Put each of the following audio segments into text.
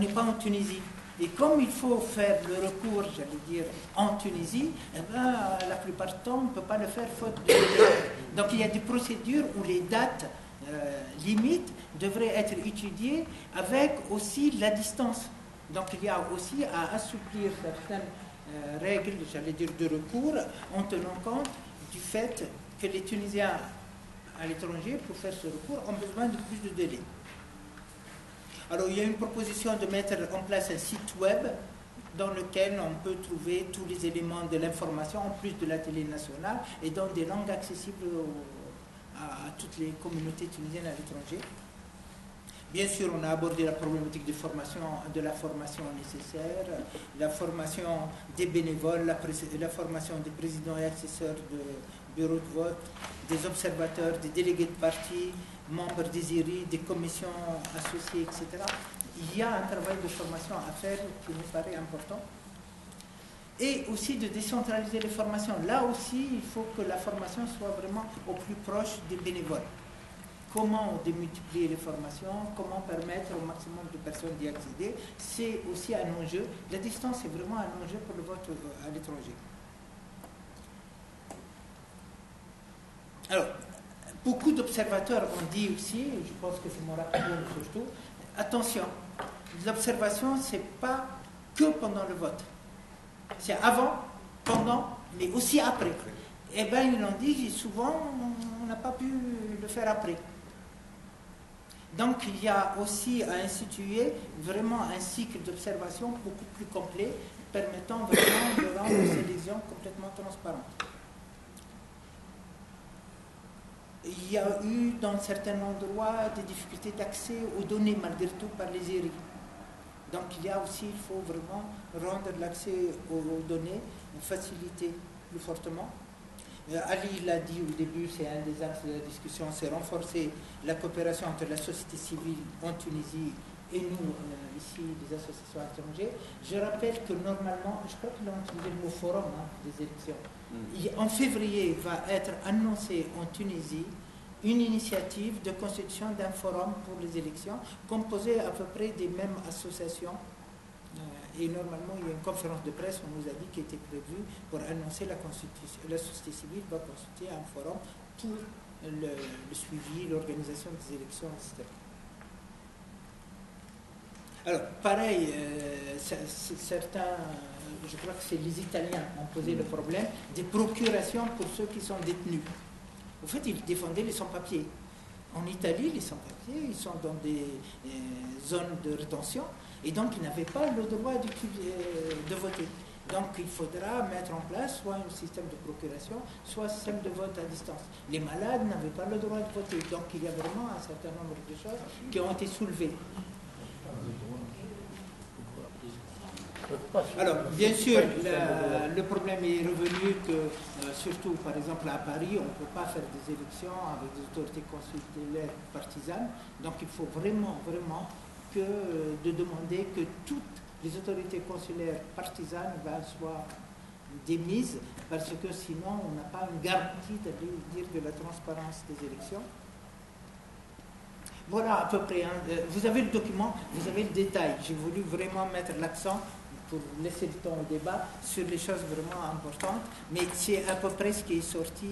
n'est pas en Tunisie. Et comme il faut faire le recours, j'allais dire, en Tunisie, eh ben, la plupart du temps, on ne peut pas le faire faute de délai. Donc il y a des procédures où les dates limites devraient être étudiées avec aussi la distance. Donc il y a aussi à assouplir certaines règles, j'allais dire, de recours, en tenant compte du fait que les Tunisiens à l'étranger, pour faire ce recours, ont besoin de plus de délai. Alors, il y a une proposition de mettre en place un site web dans lequel on peut trouver tous les éléments de l'information, en plus de la télé nationale, et dans des langues accessibles à toutes les communautés tunisiennes à l'étranger. Bien sûr, on a abordé la problématique de la formation nécessaire, la formation des bénévoles, la formation des présidents et assesseurs de bureaux de vote, des observateurs, des délégués de parti, membres des IRI, des commissions associées, etc. Il y a un travail de formation à faire qui me paraît important. Et aussi de décentraliser les formations. Là aussi, il faut que la formation soit vraiment au plus proche des bénévoles. Comment démultiplier les formations, comment permettre au maximum de personnes d'y accéder, c'est aussi un enjeu. La distance est vraiment un enjeu pour le vote à l'étranger. Alors, beaucoup d'observateurs ont dit aussi, je pense que c'est mon rapport surtout, attention, l'observation, ce n'est pas que pendant le vote. C'est avant, pendant, mais aussi après. Eh bien, ils l'ont dit, souvent, on n'a pas pu le faire après. Donc, il y a aussi à instituer vraiment un cycle d'observation beaucoup plus complet, permettant vraiment de rendre ces élections complètement transparentes. Il y a eu dans certains endroits des difficultés d'accès aux données malgré tout par les IRI. Donc il faut vraiment rendre l'accès aux données, faciliter plus fortement. Ali l'a dit au début, c'est un des axes de la discussion, c'est renforcer la coopération entre la société civile en Tunisie et nous, ici, les associations étrangères. Je rappelle que normalement, je crois qu'ils ont utilisé le mot forum des élections. En février, va être annoncée en Tunisie une initiative de constitution d'un forum pour les élections, composé à peu près des mêmes associations. Et normalement, il y a une conférence de presse, on nous a dit, qui était prévue pour annoncer la constitution. La société civile va constituer un forum pour le suivi, l'organisation des élections, etc. Alors, pareil, certains, je crois que c'est les Italiens ont posé le problème des procurations pour ceux qui sont détenus. En fait, ils défendaient les sans-papiers. En Italie, les sans-papiers, ils sont dans des zones de rétention et donc ils n'avaient pas le droit de voter. Donc il faudra mettre en place soit un système de procuration, soit un système de vote à distance. Les malades n'avaient pas le droit de voter. Donc il y a vraiment un certain nombre de choses qui ont été soulevées. Alors, bien sûr, le problème est revenu que, surtout par exemple à Paris, on ne peut pas faire des élections avec des autorités consulaires partisanes. Donc, il faut vraiment de demander que toutes les autorités consulaires partisanes soient démises, parce que sinon, on n'a pas une garantie de la transparence des élections. Voilà à peu près. Vous avez le document, vous avez le détail. J'ai voulu vraiment mettre l'accent pour laisser le temps au débat sur les choses vraiment importantes, mais c'est à peu près ce qui est sorti.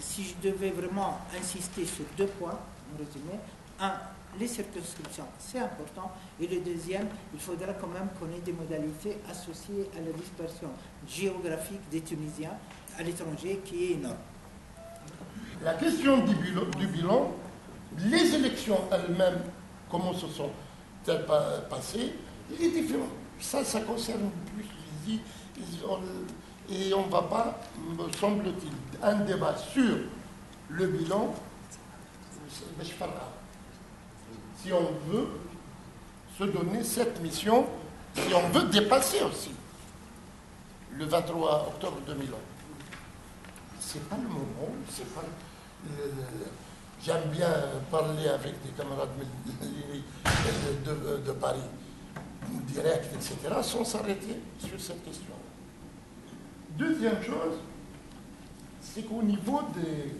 Si je devais vraiment insister sur 2 points, en résumé, un, les circonscriptions, c'est important, et le deuxième, il faudra quand même qu'on ait des modalités associées à la dispersion géographique des Tunisiens à l'étranger qui est énorme. La question du bilan, les élections elles-mêmes, comment se sont-elles passées, il est différent. Ça concerne plus les et on ne va pas, me semble-t-il, un débat sur le bilan. Si on veut se donner cette mission, si on veut dépasser aussi le 23 octobre 2011. C'est pas le moment, c'est pas j'aime bien parler avec des camarades de Paris, direct, etc., sans s'arrêter sur cette question. Deuxième chose, c'est qu'au niveau des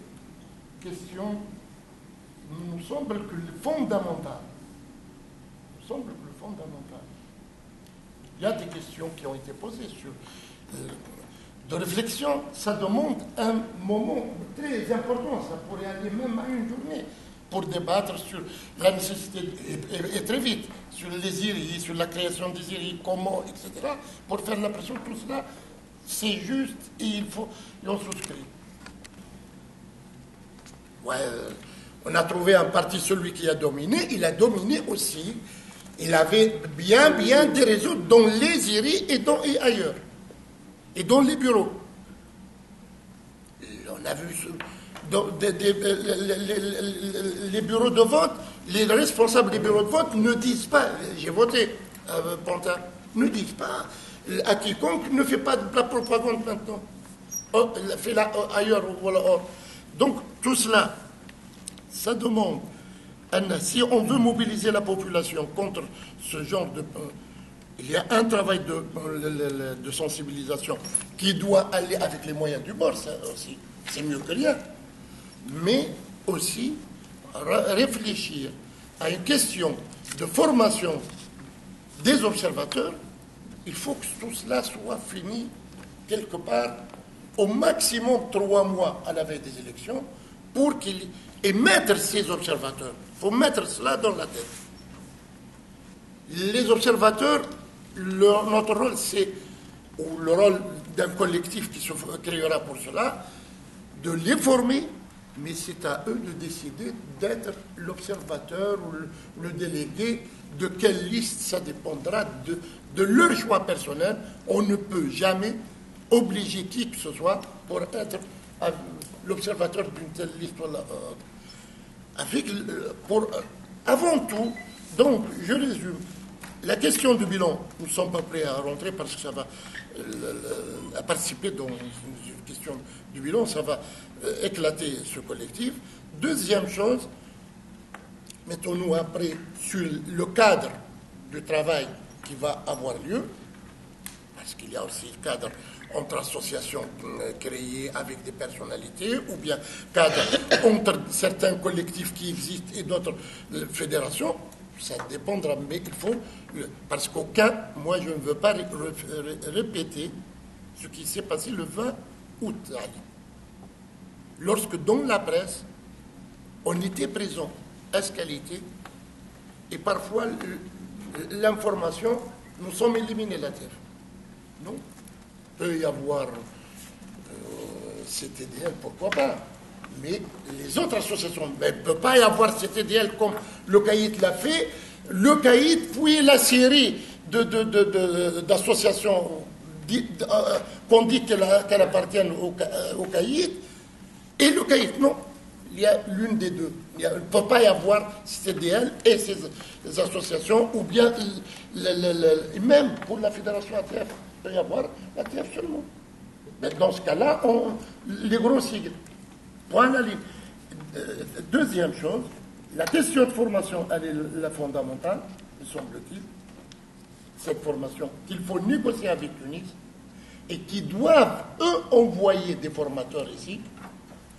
questions, il nous semble que le fondamental, il y a des questions qui ont été posées sur de réflexion. Ça demande un moment très important. Ça pourrait aller même à une journée pour débattre sur la nécessité, et très vite, sur les IRI, sur la création des IRI, comment, etc. Pour faire la pression, tout cela, c'est juste et il faut, et on souscrit. Ouais, on a trouvé un parti, celui qui a dominé, il a dominé aussi. Il avait bien des réseaux dans les IRI et ailleurs. Et dans les bureaux. On a vu les bureaux de vote, les responsables des bureaux de vote ne disent pas, j'ai voté Pantin, ne disent pas à quiconque ne fait pas de la propagande maintenant. Fais-la ailleurs ou voilà. Donc tout cela, ça demande, si on veut mobiliser la population contre ce genre de... il y a un travail de sensibilisation qui doit aller avec les moyens du bord, ça aussi, c'est mieux que rien. Mais aussi réfléchir à une question de formation des observateurs. Il faut que tout cela soit fini quelque part au maximum 3 mois à la veille des élections pour et mettre ces observateurs. Il faut mettre cela dans la tête. Les observateurs, notre rôle, c'est, ou le rôle d'un collectif qui se créera pour cela, de les former, mais c'est à eux de décider d'être l'observateur ou le délégué, de quelle liste ça dépendra de leur choix personnel. On ne peut jamais obliger qui que ce soit pour être l'observateur d'une telle liste. Avant tout, donc, je résume. La question du bilan, nous ne sommes pas prêts à rentrer parce que ça va à participer dans une question du bilan, ça va éclater ce collectif. Deuxième chose, mettons-nous après sur le cadre du travail qui va avoir lieu, parce qu'il y a aussi le cadre entre associations créées avec des personnalités, ou bien cadre entre certains collectifs qui existent et d'autres fédérations. Ça dépendra, mais il faut, parce moi je ne veux pas répéter ce qui s'est passé le 20 août, lorsque dans la presse, on était présent, escalité, et parfois l'information, nous sommes éliminés la terre. Non, il peut y avoir CTDL, pourquoi pas. Mais les autres associations, il ne peut pas y avoir CTDL comme le CAID l'a fait. Le CAID, puis la série d'associations qu'on dit qu'elle appartiennent au CAID, et le CAID, non. Il y a l'une des deux. Il ne peut pas y avoir CTDL et ces associations, ou bien même pour la fédération ATF, il peut y avoir l'ATF seulement. Mais dans ce cas-là, les gros sigles. Point à la ligne. Deuxième chose, la question de formation, elle est la fondamentale, me semble-t-il. Cette formation qu'il faut négocier avec Tunis et qui doivent, eux, envoyer des formateurs ici,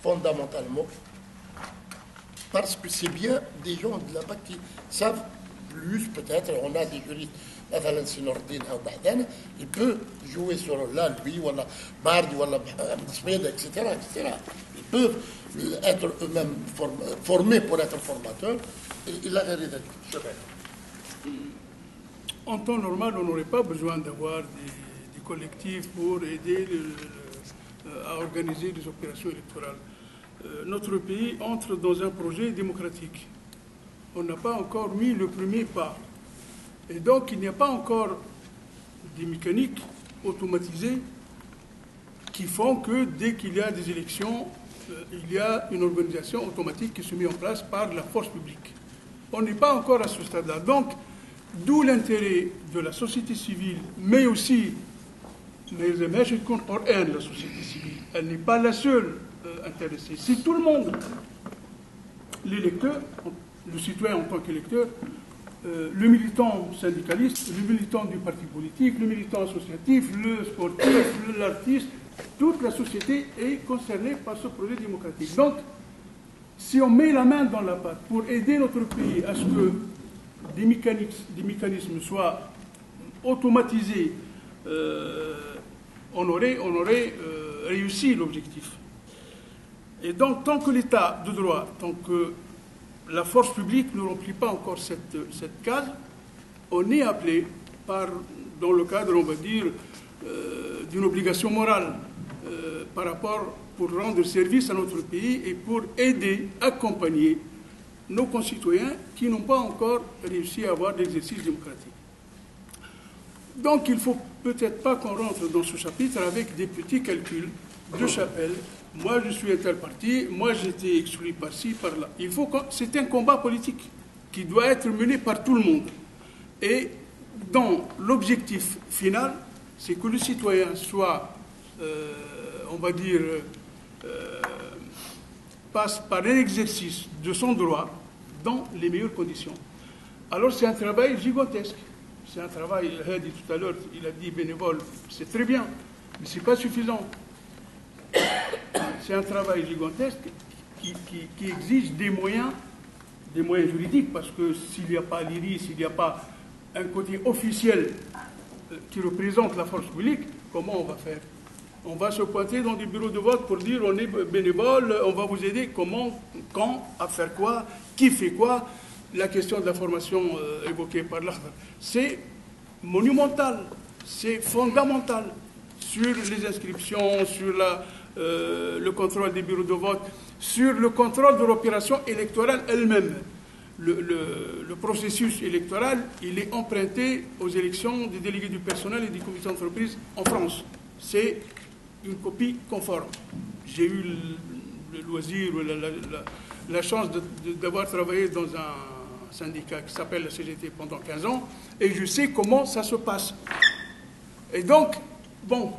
fondamentalement, parce que c'est bien des gens de là-bas qui savent plus, peut-être, on a des juristes, il peut jouer sur là, lui, ou Bardi, ou etc., etc. Ils peuvent être eux-mêmes formés pour être formateurs. Il a hérité. En temps normal, on n'aurait pas besoin d'avoir des collectifs pour aider à organiser des opérations électorales. Notre pays entre dans un projet démocratique. On n'a pas encore mis le premier pas. Et donc, il n'y a pas encore des mécaniques automatisées qui font que dès qu'il y a des élections, il y a une organisation automatique qui se met en place par la force publique. On n'est pas encore à ce stade-là. Donc, d'où l'intérêt de la société civile, mais aussi, la société civile, elle n'est pas la seule intéressée. Si tout le monde, l'électeur, le citoyen en tant qu'électeur, le militant syndicaliste, le militant du parti politique, le militant associatif, le sportif, l'artiste, toute la société est concernée par ce projet démocratique. Donc, si on met la main dans la pâte pour aider notre pays à ce que des mécanismes soient automatisé, on aurait réussi l'objectif. Et donc, tant que l'État de droit, tant que la force publique ne remplit pas encore cette case, on est appelé dans le cadre, on va dire, d'une obligation morale par rapport pour rendre service à notre pays et pour aider, accompagner nos concitoyens qui n'ont pas encore réussi à avoir l'exercice démocratique. Donc, il ne faut peut-être pas qu'on rentre dans ce chapitre avec des petits calculs de chapelle. Moi, je suis un tel parti, moi, j'ai été exclu par-ci, par-là. C'est un combat politique qui doit être mené par tout le monde. Et dans l'objectif final, c'est que le citoyen soit, on va dire, passe par un exercice de son droit dans les meilleures conditions. Alors c'est un travail gigantesque. C'est un travail, il a dit tout à l'heure, il a dit bénévole, c'est très bien, mais ce n'est pas suffisant. C'est un travail gigantesque qui exige des moyens juridiques, parce que s'il n'y a pas l'IRI, s'il n'y a pas un côté officiel qui représente la force publique, comment on va faire? On va se pointer dans des bureaux de vote pour dire on est bénévole, on va vous aider. Comment, quand, à faire quoi, qui fait quoi? La question de la formation évoquée par l'Akhtar, c'est monumental, c'est fondamental sur les inscriptions, sur le contrôle des bureaux de vote, sur le contrôle de l'opération électorale elle-même. Le processus électoral, il est emprunté aux élections des délégués du personnel et des comités d'entreprise en France. C'est une copie conforme. J'ai eu le loisir, la chance d'avoir travaillé dans un syndicat qui s'appelle la CGT pendant 15 ans, et je sais comment ça se passe. Et donc, bon,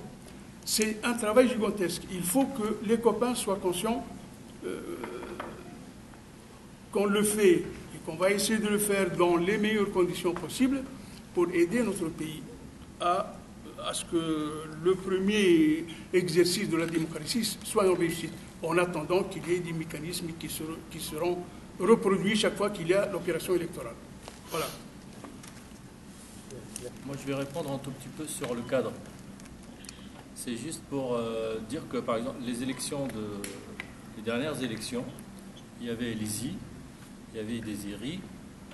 c'est un travail gigantesque. Il faut que les copains soient conscients qu'on le fait et qu'on va essayer de le faire dans les meilleures conditions possibles pour aider notre pays à ce que le premier exercice de la démocratie soit une réussite, en attendant qu'il y ait des mécanismes qui seront reproduits chaque fois qu'il y a l'opération électorale. Voilà. Moi, je vais répondre un tout petit peu sur le cadre. C'est juste pour dire que, par exemple, les dernières élections, il y avait l'ISI, il y avait des IRI,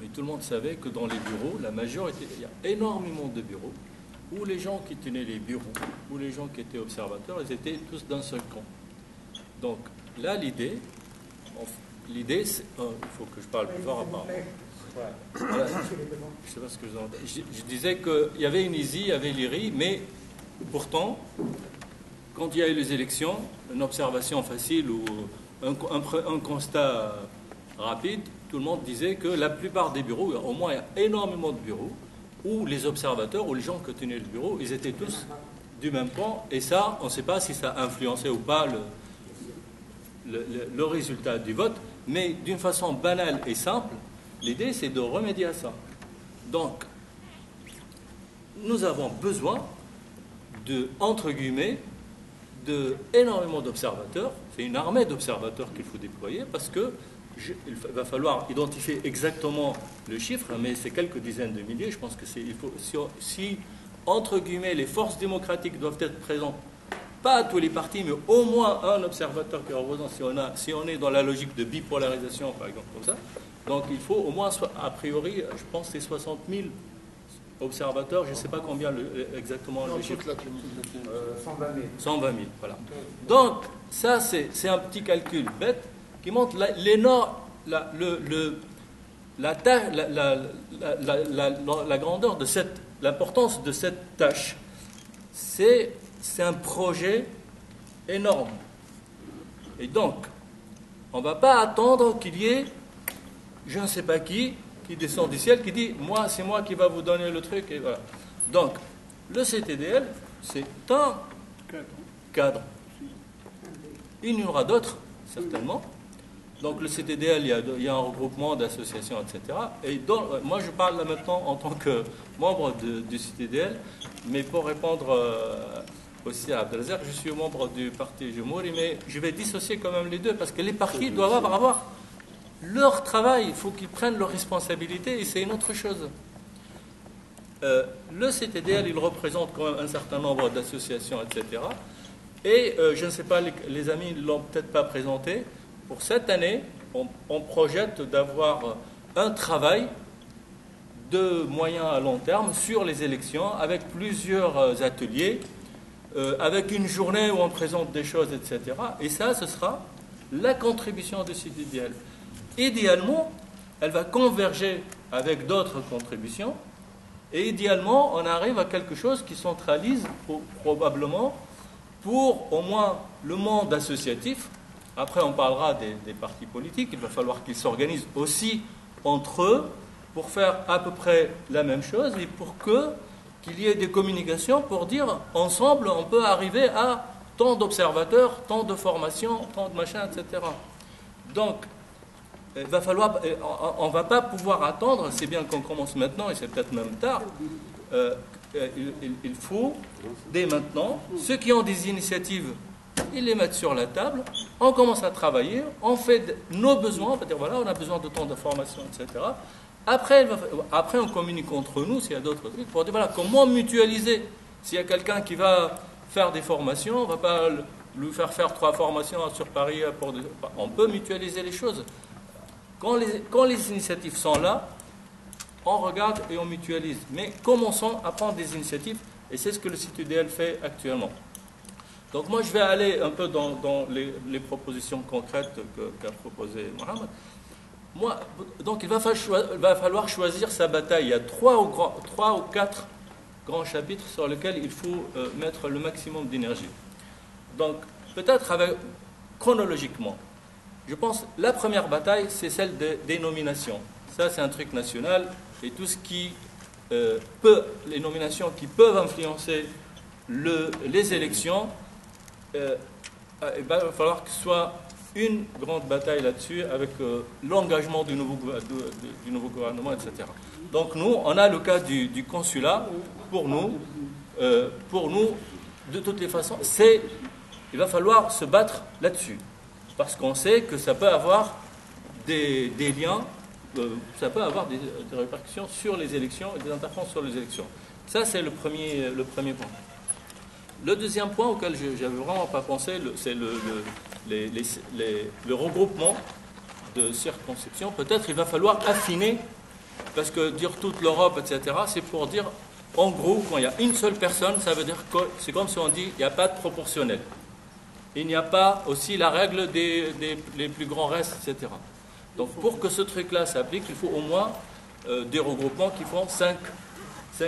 mais tout le monde savait que dans les bureaux, la majorité, il y a énormément de bureaux, où les gens qui tenaient les bureaux, où les gens qui étaient observateurs, ils étaient tous d'un seul camp. Donc là, l'idée, il faut que je parle plus fort apparemment. Voilà. Je ne sais pas ce que je disais qu'il y avait une ISI, il y avait l'IRI, mais pourtant, quand il y a eu les élections, une observation facile ou un constat rapide, tout le monde disait que la plupart des bureaux, au moins il y a énormément de bureaux, où les observateurs ou les gens qui tenaient le bureau, ils étaient tous du même camp, et ça, on ne sait pas si ça a influencé ou pas le résultat du vote, mais d'une façon banale et simple, l'idée c'est de remédier à ça. Donc, nous avons besoin entre guillemets, énormément d'observateurs. C'est une armée d'observateurs qu'il faut déployer parce que il va falloir identifier exactement le chiffre, mais c'est quelques dizaines de milliers. Je pense que si entre guillemets les forces démocratiques doivent être présentes, pas à tous les partis, mais au moins un observateur qui représente, si on est dans la logique de bipolarisation, par exemple, comme ça, donc il faut au moins, a priori, je pense que c'est 60 000 observateurs, je ne sais pas combien exactement le chiffre. 120 000. 120 000, voilà. Donc, ça, c'est un petit calcul bête qui montre la grandeur de l'importance de cette tâche. C'est un projet énorme. Et donc, on ne va pas attendre qu'il y ait je ne sais pas qui descend du ciel, qui dit c'est moi qui va vous donner le truc, et voilà. Donc, le CTDL, c'est un cadre. Il y en aura d'autres, certainement. Donc, le CTDL, il y a un regroupement d'associations, etc. Et moi, je parle là maintenant en tant que membre du CTDL, mais pour répondre aussi à Abdelazar, je suis membre du parti Jumouri, mais je vais dissocier quand même les deux, parce que les partis doivent avoir leur travail, il faut qu'ils prennent leurs responsabilités, et c'est une autre chose. le CTDL, il représente quand même un certain nombre d'associations, etc. Et je ne sais pas, les amis ne l'ont peut-être pas présenté. Pour cette année, on projette d'avoir un travail de moyen à long terme sur les élections avec plusieurs ateliers, avec une journée où on présente des choses, etc. Et ça, ce sera la contribution de CTDL. Idéalement, elle va converger avec d'autres contributions. Et idéalement, on arrive à quelque chose qui centralise probablement pour au moins le monde associatif. Après, on parlera des partis politiques. Il va falloir qu'ils s'organisent aussi entre eux pour faire à peu près la même chose et pour qu'il y ait des communications pour dire ensemble, on peut arriver à tant d'observateurs, tant de formations, tant de machins, etc. Donc, il va falloir, on ne va pas pouvoir attendre, c'est bien qu'on commence maintenant et c'est peut-être même tard, il faut, dès maintenant, ceux qui ont des initiatives, ils les mettent sur la table, on commence à travailler, on fait nos besoins, on va dire voilà, on a besoin de tant d'informations, etc. Après, on communique entre nous, s'il y a d'autres trucs, pour dire voilà, comment mutualiser. S'il y a quelqu'un qui va faire des formations, on ne va pas lui faire 3 formations sur Paris. On peut mutualiser les choses. Quand les initiatives sont là, on regarde et on mutualise. Mais commençons à prendre des initiatives, et c'est ce que le CTDL fait actuellement. Donc moi, je vais aller un peu dans les propositions concrètes qu'a proposé Mohamed. Donc il va falloir choisir sa bataille. Il y a 3 ou 4 grands chapitres sur lesquels il faut mettre le maximum d'énergie. Donc peut-être chronologiquement. Je pense la première bataille, c'est celle des nominations. Ça, c'est un truc national. Et tout ce qui les nominations qui peuvent influencer les élections, il va falloir que ce soit une grande bataille là-dessus avec l'engagement du nouveau gouvernement, etc. Donc nous, on a le cas du consulat. Pour nous, de toutes les façons, il va falloir se battre là-dessus. Parce qu'on sait que ça peut avoir des liens, ça peut avoir des répercussions sur les élections et des interférences sur les élections. Ça, c'est le premier point. Le deuxième point auquel je n'avais vraiment pas pensé, c'est le regroupement de circonscriptions. Peut-être il va falloir affiner, parce que dire toute l'Europe, etc., c'est pour dire, en gros, quand il y a une seule personne, ça veut dire que c'est comme si on dit, il n'y a pas de proportionnel. Il n'y a pas aussi la règle les plus grands restes, etc. Donc pour que ce truc-là s'applique, il faut au moins des regroupements qui font 5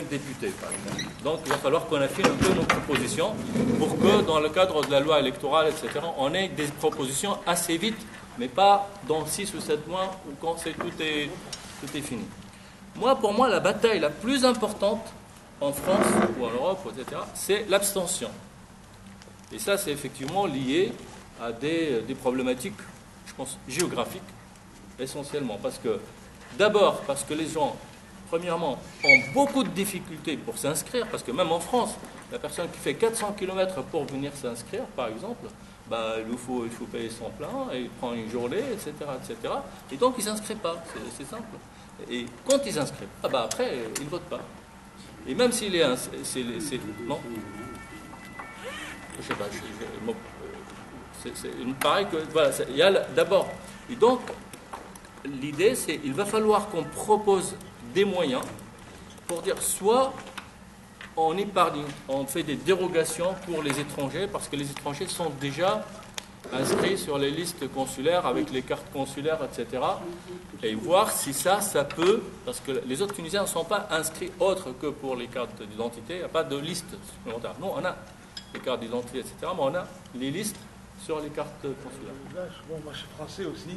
députés, par exemple. Donc il va falloir qu'on affine un peu nos propositions pour que dans le cadre de la loi électorale, etc., on ait des propositions assez vite, mais pas dans 6 ou 7 mois ou quand tout est fini. Pour moi, la bataille la plus importante en France ou en Europe, etc., c'est l'abstention. Et ça, c'est effectivement lié à des problématiques, je pense, géographiques, essentiellement. D'abord, parce que les gens, premièrement, ont beaucoup de difficultés pour s'inscrire, parce que même en France, la personne qui fait 400 km pour venir s'inscrire, par exemple, il faut payer son plein, et il prend une journée, etc., etc. Et donc, il ne s'inscrit pas, c'est simple. Et quand il s'inscrit, après, il ne vote pas. Et même s'il est... non. Je sais pas, il me paraît que, voilà, il y a d'abord, et donc, l'idée, c'est qu'il va falloir qu'on propose des moyens pour dire, soit on épargne, on fait des dérogations pour les étrangers, parce que les étrangers sont déjà inscrits sur les listes consulaires avec les cartes consulaires, etc. Et voir si ça peut, parce que les autres Tunisiens ne sont pas inscrits autres que pour les cartes d'identité, il n'y a pas de liste supplémentaire. Nous, on a les cartes d'identité, etc., mais on a les listes sur les cartes consulaires. Moi, je suis français aussi.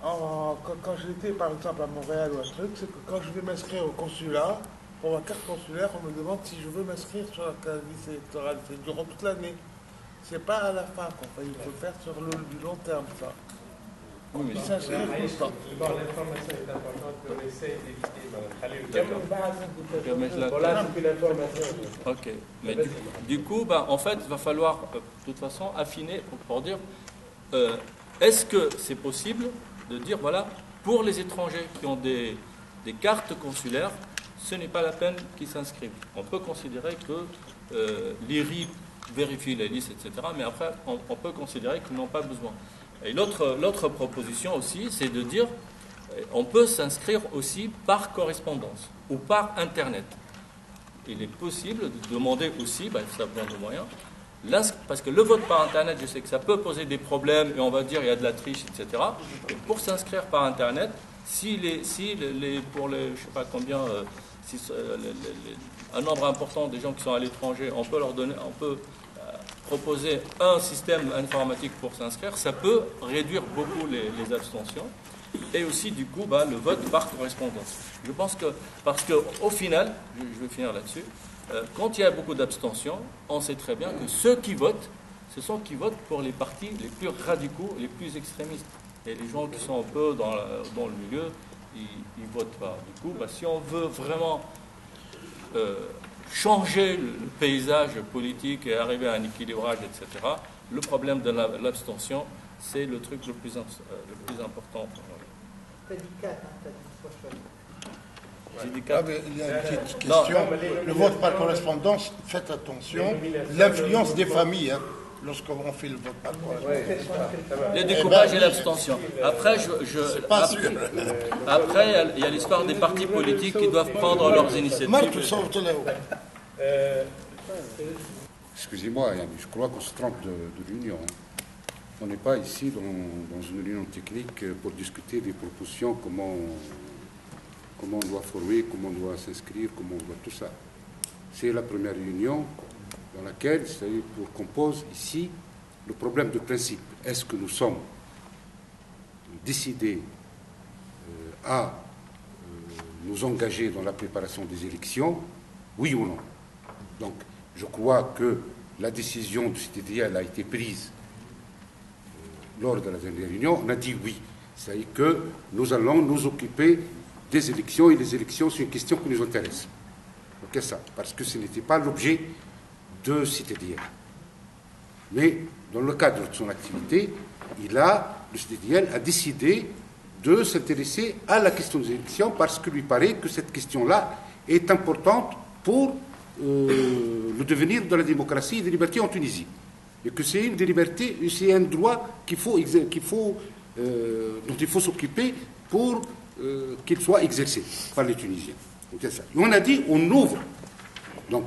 Quand j'étais, par exemple, à Montréal ou un truc, c'est que quand je vais m'inscrire au consulat, pour ma carte consulaire, on me demande si je veux m'inscrire sur la liste électorale. C'est durant toute l'année. C'est pas à la fin qu'on fait. Il faut le faire sur du long terme, ça. Oui, mais s'inscrire tout le temps. L'information est importante pour essayer d'éviter. Voilà, c'est l'information. Ok. Mais du coup, en fait, il va falloir, de toute façon, affiner pour dire est-ce que c'est possible de dire, voilà, pour les étrangers qui ont des cartes consulaires, ce n'est pas la peine qu'ils s'inscrivent. On peut considérer que l'IRI vérifie les listes, etc., mais après, on peut considérer qu'ils n'ont pas besoin. Et l'autre proposition aussi, c'est de dire on peut s'inscrire aussi par correspondance ou par Internet. Il est possible de demander aussi, ça prend des moyens, parce que le vote par Internet, je sais que ça peut poser des problèmes et on va dire il y a de la triche, etc. Et pour s'inscrire par Internet, pour les, je ne sais pas combien, un nombre important des gens qui sont à l'étranger, on peut proposer un système informatique pour s'inscrire, ça peut réduire beaucoup les abstentions. Et aussi, du coup, le vote par correspondance. Je pense que, parce qu'au final, je vais finir là-dessus, quand il y a beaucoup d'abstentions, on sait très bien que ceux qui votent, ce sont qui votent pour les partis les plus radicaux, les plus extrémistes. Et les gens qui sont un peu dans le milieu, ils ne votent pas. Du coup, si on veut vraiment changer le paysage politique et arriver à un équilibrage, etc., le problème de l'abstention, c'est le truc le plus important. T'as dit 4, hein, t'as dit 3 choix. J'ai dit 4. Il y a une petite question. Le vote par correspondance, faites attention. L'influence des familles, lorsqu'on fait le vote par correspondance. Le découpage et l'abstention. Après, après, il y a l'histoire des partis politiques qui doivent prendre leurs initiatives. Marc, sorte là-haut. Excusez-moi, je crois qu'on se trompe de l'Union. On n'est pas ici dans une réunion technique pour discuter des propositions, comment on doit former, comment on doit s'inscrire, comment on doit tout ça. C'est la première réunion dans laquelle, c'est-à-dire qu'on pose ici le problème de principe. Est-ce que nous sommes décidés à nous engager dans la préparation des élections, oui ou non? Donc, je crois que la décision du CTDL a été prise lors de la dernière réunion. On a dit oui. C'est-à-dire que nous allons nous occuper des élections, et les élections, c'est une question qui nous intéresse. Ok, ça, parce que ce n'était pas l'objet de CTDL. Mais dans le cadre de son activité, le CTDL a décidé de s'intéresser à la question des élections parce qu'il lui paraît que cette question-là est importante pour le devenir de la démocratie et des libertés en Tunisie. Et que c'est une des libertés, c'est un droit dont il faut s'occuper pour qu'il soit exercé par les Tunisiens. Et on a dit, on ouvre. Donc,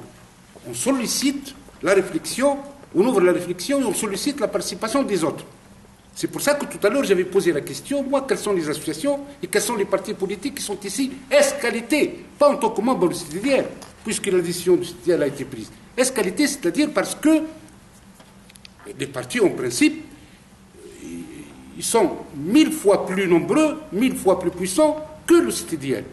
on sollicite la réflexion, on ouvre la réflexion et on sollicite la participation des autres. C'est pour ça que tout à l'heure, j'avais posé la question, moi, quelles sont les associations et quels sont les partis politiques qui sont ici? Est-ce qualité? Pas en tant que membre du CTDL, puisque la décision du CTDL a été prise. Est-ce qualité, c'est-à-dire parce que les partis, en principe, ils sont 1000 fois plus nombreux, 1000 fois plus puissants que le CTDL.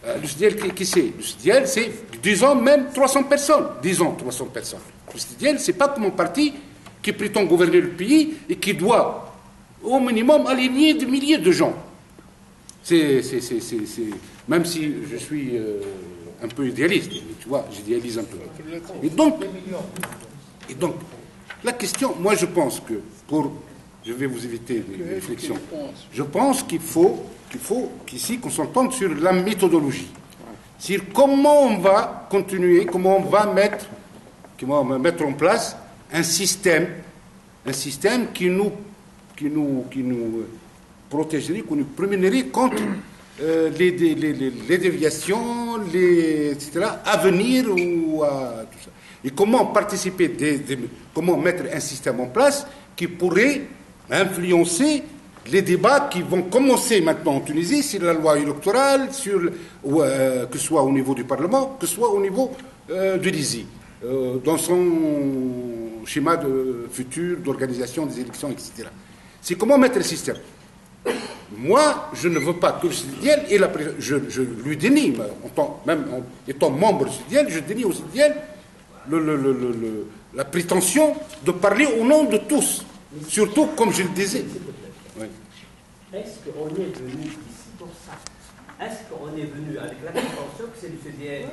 Le CTDL, qui c'est? Le CTDL, c'est, disons, même 300 personnes. Disons 300 personnes. Le CTDL, c'est pas comme un parti qui prétend gouverner le pays et qui doit, au minimum, aligner des milliers de gens. Même si je suis un peu idéaliste, tu vois, j'idéalise un peu. Et donc, la question, moi je pense que, je vais vous éviter des réflexions, je pense qu'il faut qu'ici qu'on s'entende sur la méthodologie. C'est comment on va continuer, comment on va mettre en place un système qui nous protégerait, qui nous prémunerait contre les déviations, etc., à venir ou à tout ça. Et comment participer, comment mettre un système en place qui pourrait influencer les débats qui vont commencer maintenant en Tunisie sur la loi électorale, que ce soit au niveau du Parlement, que ce soit au niveau de l'ISI, dans son schéma futur d'organisation des élections, etc. C'est comment mettre le système. Moi, je ne veux pas que le CTDL, je lui dénie, même en étant membre du CTDL, je dénie au CTDL la prétention de parler au nom de tous. Surtout, comme je le disais. Oui. Est-ce qu'on est venu ici pour ça? Est-ce qu'on est venu avec la prétention que c'est du CTDL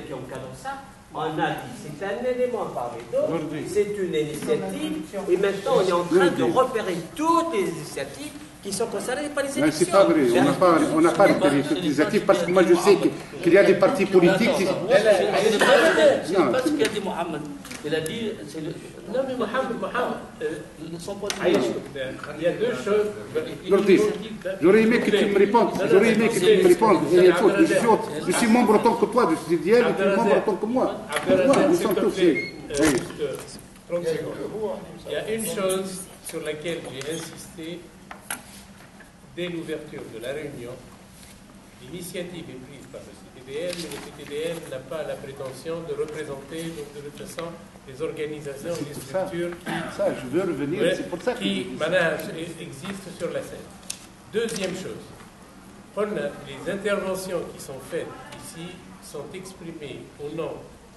qui encadre ça? On a dit, c'est un élément parmi d'autres, c'est une initiative, et maintenant on est en train de repérer toutes les initiatives qui sont concernés par les Mais élections. c'est pas vrai, on n'a pas les périodes législatives parce que moi je sais qu'il y a des partis politiques qui... Je ne pas ce qu'a dit Mohamed. Il a dit. Non, mais Mohamed, son point de vue. Il y a deux choses. Lourdes, j'aurais aimé que tu me répondes. J'aurais aimé que tu me répondes. Et il faut que je suis membre autant que toi de CDL et tu es membre autant que moi. Nous sommes tous... Juste 30 secondes. Il y a une chose sur laquelle j'ai insisté dès l'ouverture de la réunion. L'initiative est prise par le CTDL, mais le CTDL n'a pas la prétention de représenter, donc de toute façon, les organisations, les structures je veux revenir, c'est pour ça que... qui existent sur la scène. Deuxième chose, les interventions qui sont faites ici sont exprimées au nom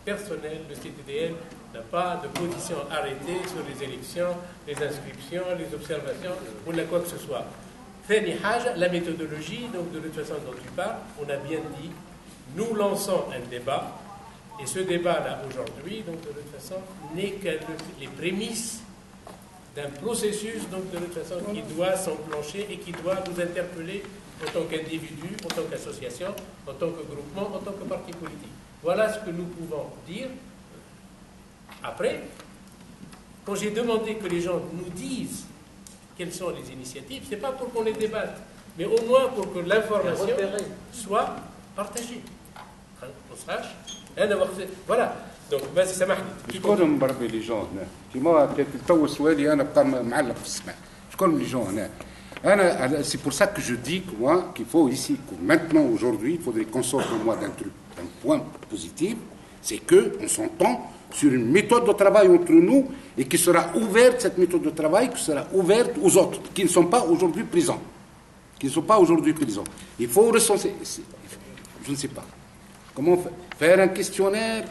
personnel. Le CTDL n'a pas de position arrêtée sur les élections, les inscriptions, les observations ou quoi que ce soit. La méthodologie, donc de toute façon dont tu parles, on a bien dit, nous lançons un débat, et ce débat-là aujourd'hui, donc de toute façon, n'est que les prémices d'un processus, donc de toute façon, qui doit s'enclencher et qui doit nous interpeller en tant qu'individu, en tant qu'association, en tant que groupement, en tant que parti politique. Voilà ce que nous pouvons dire. Après, quand j'ai demandé que les gens nous disent quelles sont les initiatives, ce n'est pas pour qu'on les débatte, mais au moins pour que l'information soit partagée. On sache. Voilà. Donc, vas-y, سامحني. شكون مبربي لي جون هنا؟ كيما تو سؤالي انا بقى معلق في السماء. شكون لي جون هنا؟ انا c'est pour ça que je dis que moi qu'il faut ici maintenant aujourd'hui il faudrait qu'on sorte moi d'un point positif, c'est que on s'entend sur une méthode de travail entre nous et qui sera ouverte, cette méthode de travail qui sera ouverte aux autres qui ne sont pas aujourd'hui présents. Il faut recenser, je ne sais pas, comment faire un questionnaire,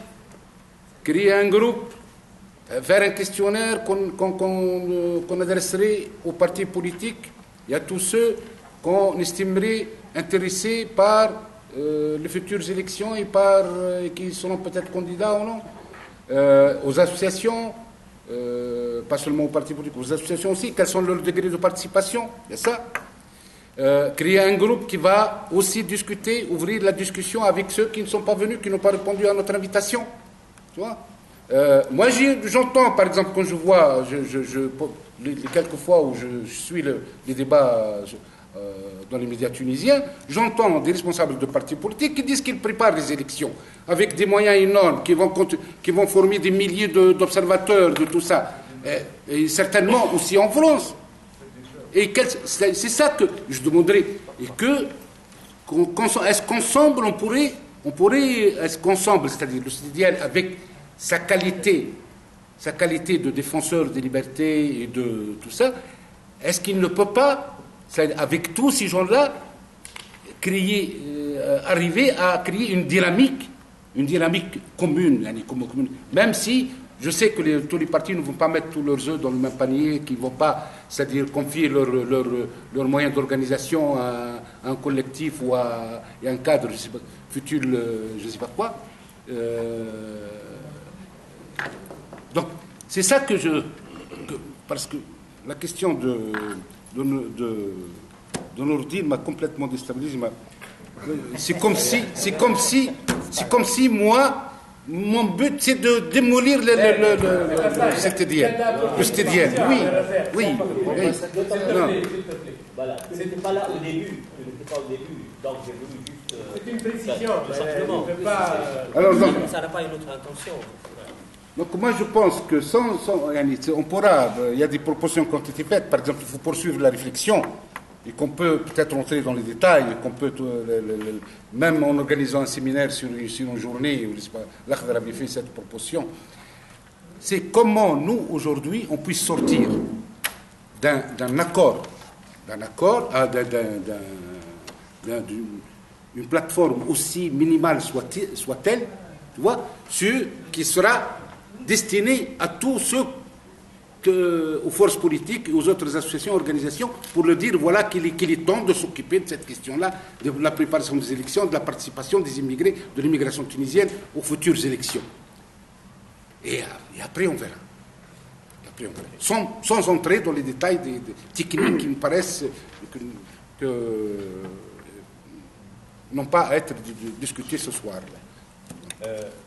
créer un groupe, faire un questionnaire qu'on adresserait aux partis politiques et à tous ceux qu'on estimerait intéressés par les futures élections et qui seront peut-être candidats ou non. Aux associations, pas seulement aux partis politiques, aux associations aussi, quels sont leurs degrés de participation, c'est ça. Créer un groupe qui va aussi discuter, ouvrir la discussion avec ceux qui ne sont pas venus, qui n'ont pas répondu à notre invitation. Tu vois, moi j'entends, par exemple, quand je vois, les quelques fois où je suis les débats dans les médias tunisiens, j'entends des responsables de partis politiques qui disent qu'ils préparent les élections avec des moyens énormes, qui vont former des milliers d'observateurs de tout ça, et certainement aussi en France. Et c'est ça que je demanderais. Et est-ce qu'ensemble on pourrait, est-ce qu'ensemble, c'est-à-dire le CDL avec sa qualité de défenseur des libertés et de tout ça, est-ce qu'il ne peut pas, avec tous ces gens-là, arriver à créer une dynamique commune, même si je sais que tous les partis ne vont pas mettre tous leurs œufs dans le même panier, qu'ils ne vont pas, c'est-à-dire confier leurs moyens d'organisation à un collectif ou à un cadre, je sais pas, futur, je ne sais pas quoi. Donc, c'est ça parce que la question de Nourdine m'a complètement déstabilisé. C'est comme si moi, mon but c'est de démolir le CTDL. Le CTDL, oui. Non. Voilà. C'était pas là au début. Donc j'ai voulu juste. C'est une précision. Simplement. Ça n'a pas une autre intention. Donc moi je pense que on pourra, il y a des propositions qui ont été faites, par exemple il faut poursuivre la réflexion et qu'on peut peut-être entrer dans les détails, qu'on peut même en organisant un séminaire sur une journée, l'Akhdar avait fait cette proposition, c'est comment nous aujourd'hui on puisse sortir d'une plateforme aussi minimale soit-elle, tu vois, qui sera destiné à tous ceux, aux forces politiques et aux autres associations, organisations, pour leur dire voilà qu'il est temps de s'occuper de cette question-là, de la préparation des élections, de la participation des immigrés, de l'immigration tunisienne aux futures élections. Et après on verra. Sans entrer dans les détails des techniques qui me paraissent n'ont pas à être discutées ce soir.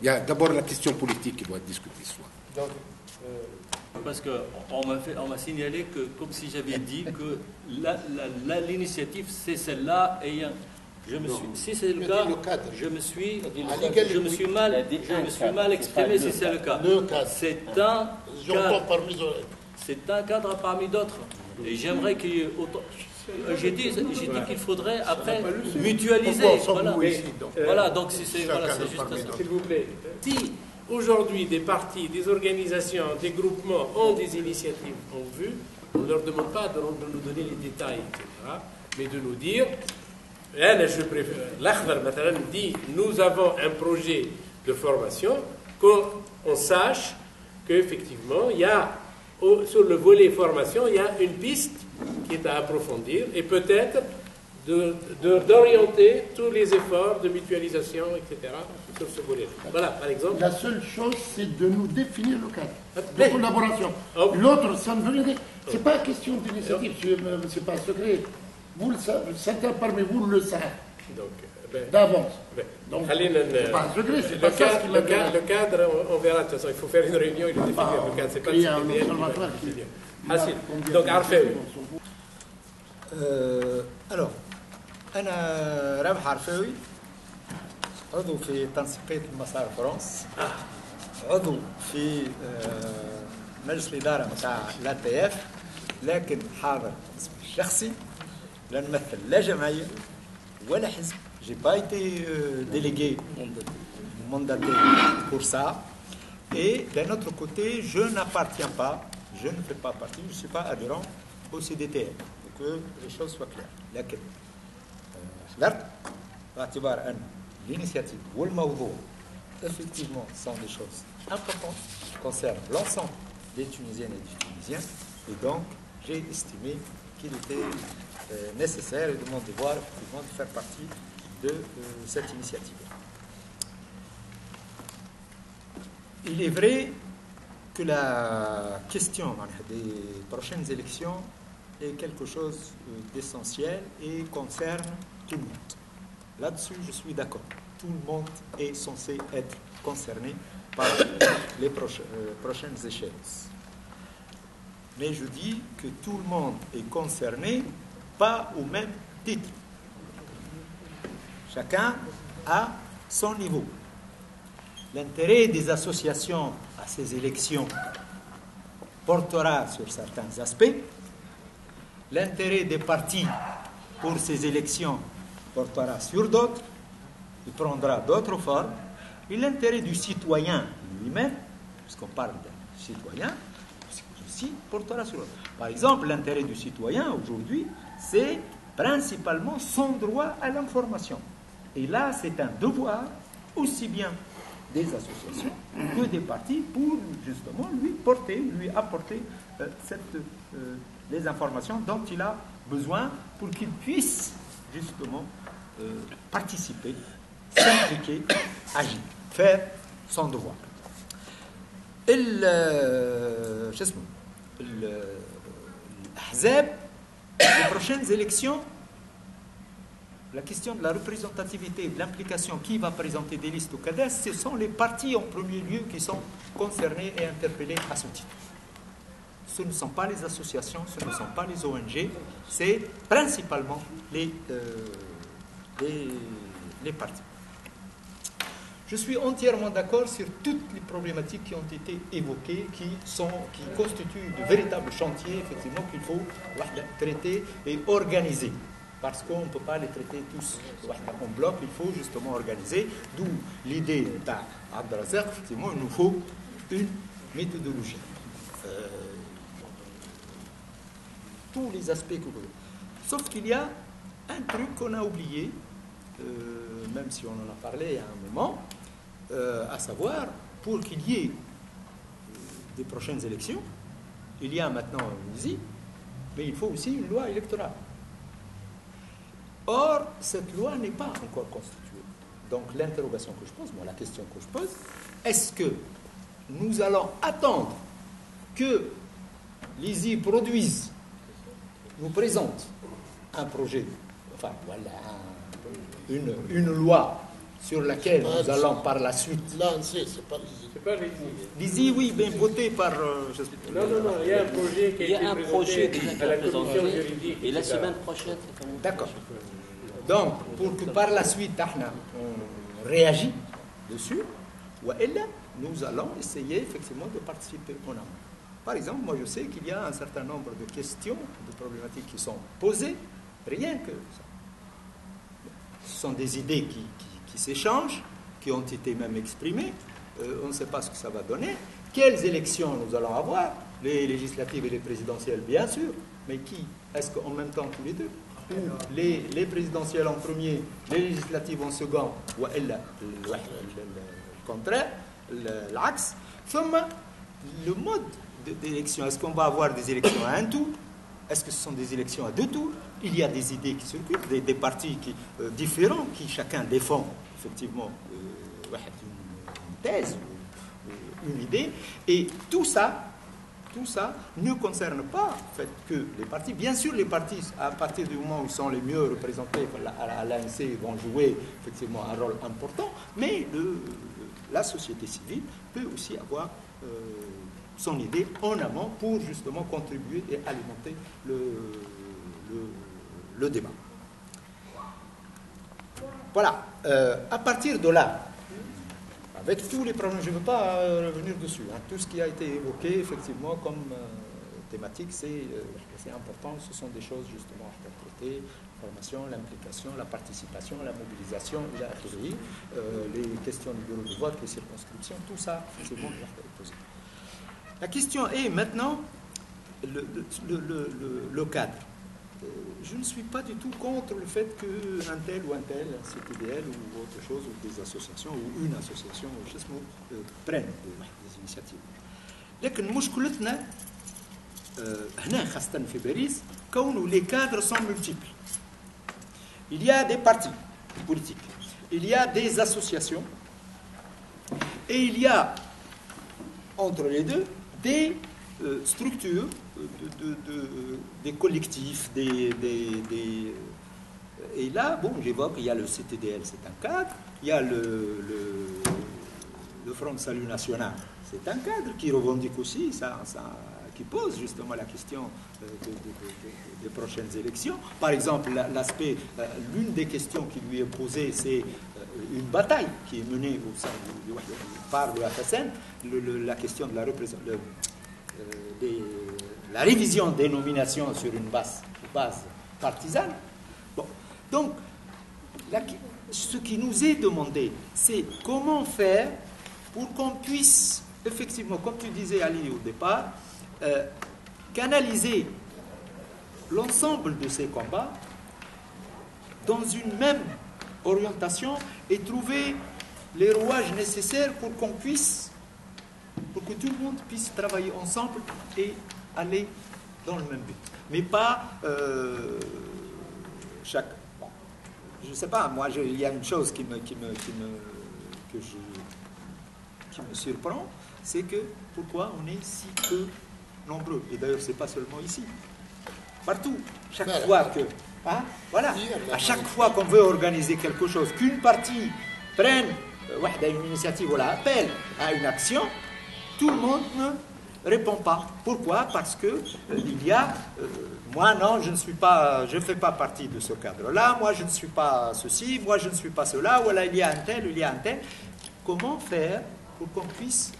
Il y a d'abord la question politique qui doit être discutée ce soir. Donc, Parce qu'on m'a signalé que, comme si j'avais dit que l'initiative, c'est celle-là, et si c'est le cas, je me suis mal exprimé si c'est le cas. C'est un cadre parmi d'autres. Et j'aimerais qu'il y ait autant. J'ai dit qu'il faudrait après mutualiser. Voilà, donc c'est juste ça. S'il vous plaît, si aujourd'hui des partis, des organisations, des groupements ont des initiatives en vue, on ne leur demande pas de nous donner les détails, etc., mais de nous dire, là je préfère, l'Akhdar مثلا dit, nous avons un projet de formation, qu'on sache qu'effectivement, il y a sur le volet formation, il y a une piste qui est à approfondir et peut-être d'orienter tous les efforts de mutualisation, etc., sur ce volet. Voilà, par exemple. La seule chose, c'est de nous définir le cadre de collaboration. L'autre, ça ne veut rien dire. Ce n'est pas question d'initiative, ce n'est pas secret. Vous le savez, certains parmi vous le savent. D'avance. Donc, c'est pas un secret, c'est pas ça ce qui m'intéresse. Le cadre, on verra, de toute façon, il faut faire une réunion et le définir. Le cadre, c'est pas le CPDL. Donc, Arfeoui. Alors, أنا رابح عرفاوي عضو في تنسيقية المسار فرنسا عضو في مجلس الإدارة متاع LATF لكن حاضر باسمي الشخصي لا نمثل لا جمعية ولا حزب j'ai pas été délégué mandaté pour ça et d'un autre côté je n'appartiens pas je ne fais pas partie je ne suis pas adhérent au CDTL pour que les choses soient claires لكن حضرت باعتبار أن l'initiative والموضوع effectivement sont des choses importantes qui concernent l'ensemble des Tunisiennes et des Tunisiens et donc j'ai estimé qu'il était nécessaire et de mon devoir effectivement de faire partie de cette initiative. Il est vrai que la question des prochaines élections est quelque chose d'essentiel et concerne tout le monde. Là-dessus, je suis d'accord. Tout le monde est censé être concerné par les prochaines échéances. Mais je dis que tout le monde est concerné, pas au même titre. Chacun a son niveau. L'intérêt des associations à ces élections portera sur certains aspects. L'intérêt des partis pour ces élections portera sur d'autres, il prendra d'autres formes. Et l'intérêt du citoyen lui-même, puisqu'on parle d'un citoyen, aussi portera sur d'autres. Par exemple, l'intérêt du citoyen aujourd'hui, c'est principalement son droit à l'information. Et là, c'est un devoir aussi bien des associations que des partis pour justement lui apporter les informations dont il a besoin pour qu'il puisse justement participer, s'impliquer, agir, faire son devoir. الأحزاب, les prochaines élections, la question de la représentativité, de l'implication, qui va présenter des listes au CADES, ce sont les partis en premier lieu qui sont concernés et interpellés à ce titre. Ce ne sont pas les associations, ce ne sont pas les ONG, c'est principalement les partis. Je suis entièrement d'accord sur toutes les problématiques qui ont été évoquées, qui constituent de véritables chantiers, effectivement, qu'il faut traiter et organiser. Parce qu'on ne peut pas les traiter tous en bloc, il faut justement organiser, d'où l'idée d'Abdelrazak, effectivement, il nous faut une méthodologie. Tous les aspects que vous... Sauf qu'il y a un truc qu'on a oublié, même si on en a parlé à un moment, à savoir, pour qu'il y ait des prochaines élections, il y a maintenant en Tunisie, mais il faut aussi une loi électorale. Or, cette loi n'est pas encore constituée. Donc l'interrogation que je pose, la question que je pose, est-ce que nous allons attendre que l'ISI produise, nous présente un projet, enfin voilà, une loi sur laquelle nous allons par la suite. L'ANC, c'est pas l'ISI. C'est pas l'ISI. L'ISI, oui, bien voté par. Non, il y a un projet qui a été présenté à la commission juridique. Et la etc. semaine prochaine, c'est comme D'accord. Donc, pour que par la suite, on réagit dessus, et là, nous allons essayer effectivement de participer en amont. Par exemple, moi je sais qu'il y a un certain nombre de questions, de problématiques qui sont posées, rien que ça. Ce sont des idées qui s'échangent, qui ont été même exprimées. On ne sait pas ce que ça va donner. Quelles élections nous allons avoir? Les législatives et les présidentielles, bien sûr. Mais qui? Est-ce qu'en même temps tous les deux? Ou les présidentielles en premier, les législatives en second, ou le contraire, l'axe. Le mode d'élection, est-ce qu'on va avoir des élections à un tour? Est-ce que ce sont des élections à 2 tours? Il y a des idées qui circulent, des partis différents qui chacun défend effectivement une thèse, une idée, et tout ça ne concerne pas en fait, que les partis. Bien sûr, les partis, à partir du moment où ils sont les mieux représentés à l'ANC, vont jouer effectivement un rôle important, mais la société civile peut aussi avoir son idée en amont pour justement contribuer et alimenter le débat. Voilà. À partir de là, avec tous les problèmes, je ne veux pas revenir dessus. Tout ce qui a été évoqué, effectivement, comme thématique, c'est important. Ce sont des choses, justement, à traiter. La formation, l'implication, la participation, la mobilisation, la théorie, les questions du bureau de vote, les circonscriptions, tout ça, c'est bon, je vais poser. La question est maintenant le cadre. Je ne suis pas du tout contre le fait qu'un tel ou un tel, un CTDL ou autre chose, ou des associations, ou une association, prennent des initiatives. لكن مشكلتنا هنا خاصة في باريس كونه les cadres sont multiples. Il y a des partis politiques, il y a des associations, et il y a entre les deux des structures, des collectifs, et là, bon, j'évoque, il y a le CTDL, c'est un cadre, il y a le Front de Salut National, c'est un cadre qui revendique aussi, qui pose justement la question des prochaines élections. Par exemple, l'une des questions qui lui est posée, c'est une bataille qui est menée au sein par le FSN, la question de la révision des nominations sur une base partisane. Bon. Donc, ce qui nous est demandé, c'est comment faire pour qu'on puisse, effectivement, comme tu disais, Ali, au départ, canaliser l'ensemble de ces combats dans une même orientation et trouver les rouages nécessaires pour que tout le monde puisse travailler ensemble et aller dans le même but. Mais pas chaque... Bon, je ne sais pas, moi, il y a une chose qui me surprend, c'est que pourquoi on est si peu nombreux. Et d'ailleurs, ce n'est pas seulement ici. Partout. Chaque fois que... Hein, voilà. À chaque fois qu'on veut organiser quelque chose, qu'une partie prenne une initiative ou l'appel à une action, tout le monde ne répond pas. Pourquoi? Parce que il y a moi non, je ne fais pas partie de ce cadre-là, moi je ne suis pas ceci, moi je ne suis pas cela, voilà, il y a un tel. Comment faire pour qu'on puisse...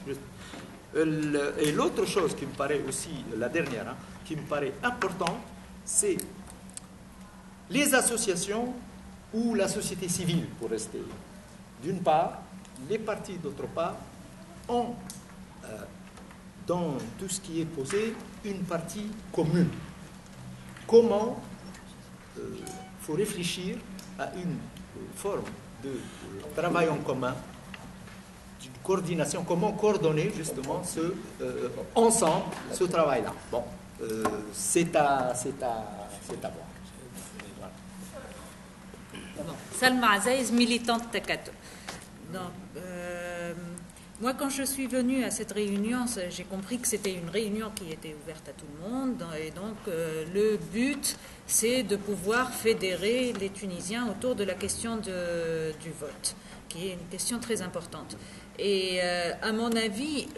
Et l'autre chose qui me paraît aussi, la dernière, qui me paraît importante, c'est les associations ou la société civile, pour rester. D'une part, les partis, d'autre part, ont, dans tout ce qui est posé, une partie commune. Comment faut réfléchir à une forme de travail en commun, d'une coordination, comment coordonner justement ensemble ce travail-là. Bon, c'est à voir. Salma Azaïz, militante Takato. Donc, Moi, quand je suis venue à cette réunion, j'ai compris que c'était une réunion qui était ouverte à tout le monde. Et donc, le but, c'est de pouvoir fédérer les Tunisiens autour de la question du vote, qui est une question très importante. Et à mon avis,